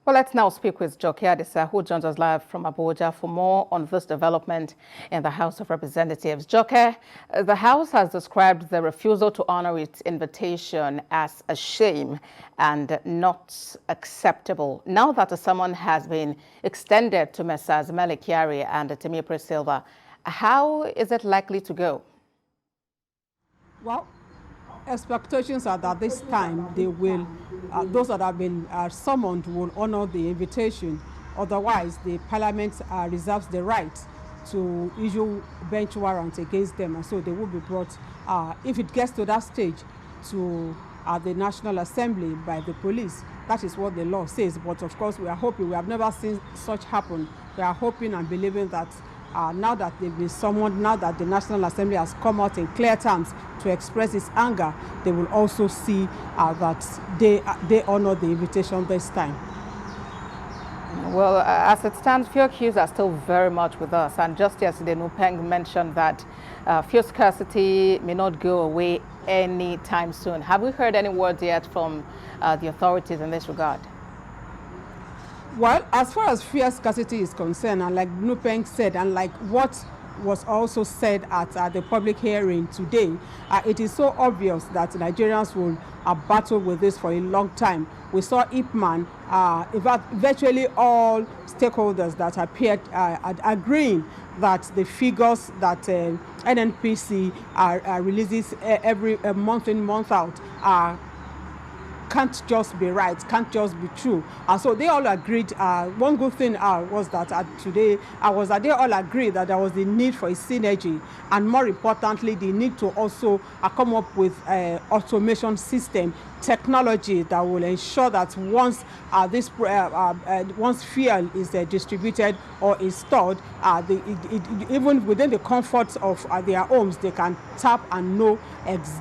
Well, let's now speak with Adisa, who joins us live from Abuja for more on this development in the House of Representatives. Joke, the House has described the refusal to honor its invitation as a shame and not acceptable. Now that a summon has been extended to Messrs. Mele Kyari and Temipre Silva, how is it likely to go? Well, expectations are that this time they will, those that have been summoned will honor the invitation. Otherwise, the Parliament reserves the right to issue bench warrants against them, and so they will be brought, if it gets to that stage, to the National Assembly by the police. That is what the law says. But of course, we are hoping, we have never seen such happen. We are hoping and believing that now that they've been summoned, now that the National Assembly has come out in clear terms to express its anger, they will also see that they honor the invitation this time. Well, as it stands, fuel queues are still very much with us. And just yesterday, Nupeng mentioned that fuel scarcity may not go away anytime soon. Have we heard any words yet from the authorities in this regard? Well, as far as fuel scarcity is concerned, and like Nupeng said, and like what was also said at the public hearing today, it is so obvious that Nigerians will battle with this for a long time. We saw IPMAN, in fact, virtually all stakeholders that appeared agreeing that the figures that NNPC releases every month in, month out can't just be right, can't just be true. And so they all agreed. One good thing was that today they all agreed that there was the need for a synergy, and more importantly, the need to also come up with an automation system, technology that will ensure that once once fuel is distributed or is stored, even within the comforts of their homes, they can tap and know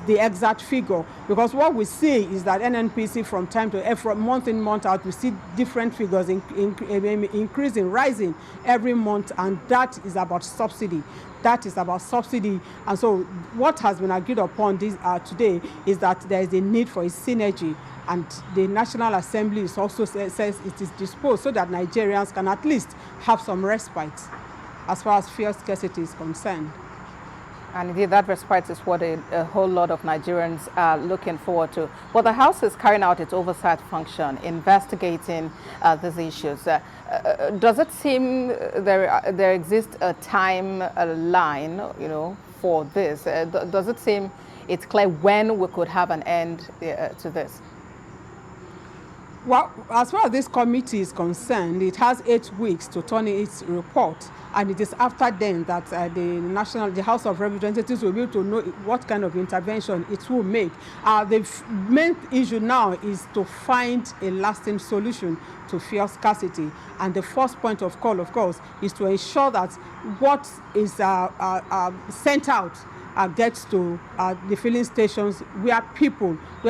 the exact figure. Because what we see is that NNPC from time to from month in, month out, we see different figures increasing, rising every month, and that is about subsidy. That is about subsidy. And so what has been agreed upon today is that there is a need for a synergy, and the National Assembly is also says it is disposed so that Nigerians can at least have some respite as far as fuel scarcity is concerned. And indeed, that respite is what a whole lot of Nigerians are looking forward to. Well, the House is carrying out its oversight function, investigating these issues. Does it seem there exists a time line, for this? Does it seem it's clear when we could have an end to this? Well, as far as this committee is concerned, it has 8 weeks to turn in its report, and it is after then that the House of Representatives will be able to know what kind of intervention it will make. The main issue now is to find a lasting solution to fuel scarcity, and the first point of call, of course, is to ensure that what is sent out gets to the filling stations where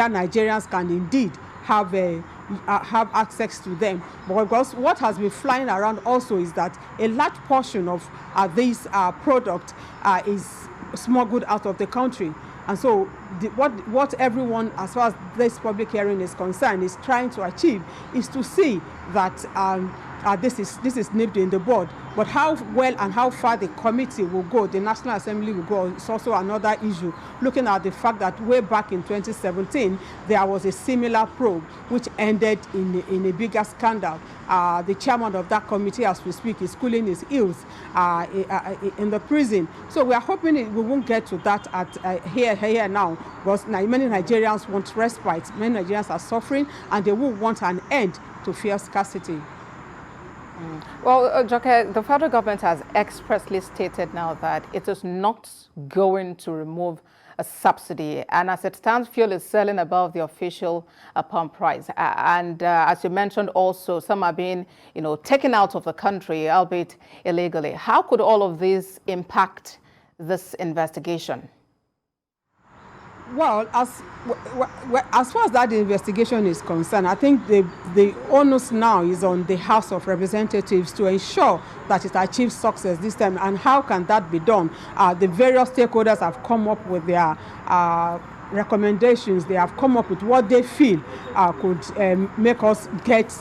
Nigerians can indeed have access to them. Because what has been flying around also is that a large portion of this product is smuggled out of the country. And so what everyone, as far as this public hearing is concerned, is trying to achieve is to see that this is nipped in the bud. But how well and how far the committee will go, the National Assembly will go, is also another issue. Looking at the fact that way back in 2017, there was a similar probe which ended in a bigger scandal. The chairman of that committee, as we speak, is cooling his heels in the prison. So we are hoping we won't get to that here now, because many Nigerians want respite. Many Nigerians are suffering, and they will want an end to fuel scarcity. Well, Joke, the federal government has expressly stated now that it is not going to remove a subsidy, and as it stands, fuel is selling above the official pump price. And as you mentioned, also some are being, taken out of the country, albeit illegally. How could all of this impact this investigation? Well, as far as that investigation is concerned, I think the onus now is on the House of Representatives to ensure that it achieves success this time. And how can that be done? The various stakeholders have come up with their recommendations. They have come up with what they feel could make us get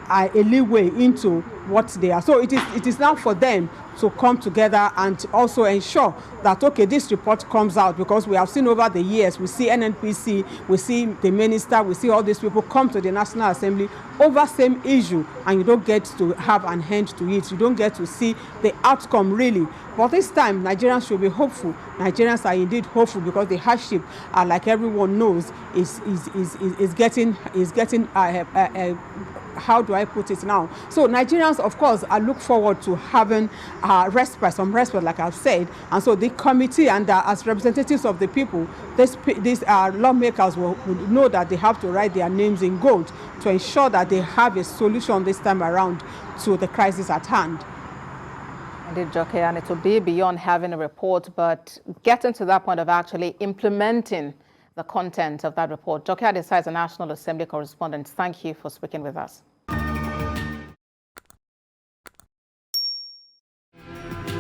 a leeway into what they are. So it is now for them to come together and also ensure that, okay, this report comes out, because we have seen over the years, we see NNPC, we see the minister, we see all these people come to the National Assembly over same issue, and you don't get to have an end to it. You don't get to see the outcome really. But this time, Nigerians should be hopeful. Nigerians are indeed hopeful, because the hardship, like everyone knows, is getting how do I put it now? So Nigerians, of course, look forward to having some respite, like I've said. And so the committee, and as representatives of the people, these lawmakers will know that they have to write their names in gold to ensure that they have a solution this time around to the crisis at hand. Indeed, Joke, and it will be beyond having a report, but getting to that point of actually implementing the content of that report. Joke Adisa is a National Assembly correspondent. Thank you for speaking with us.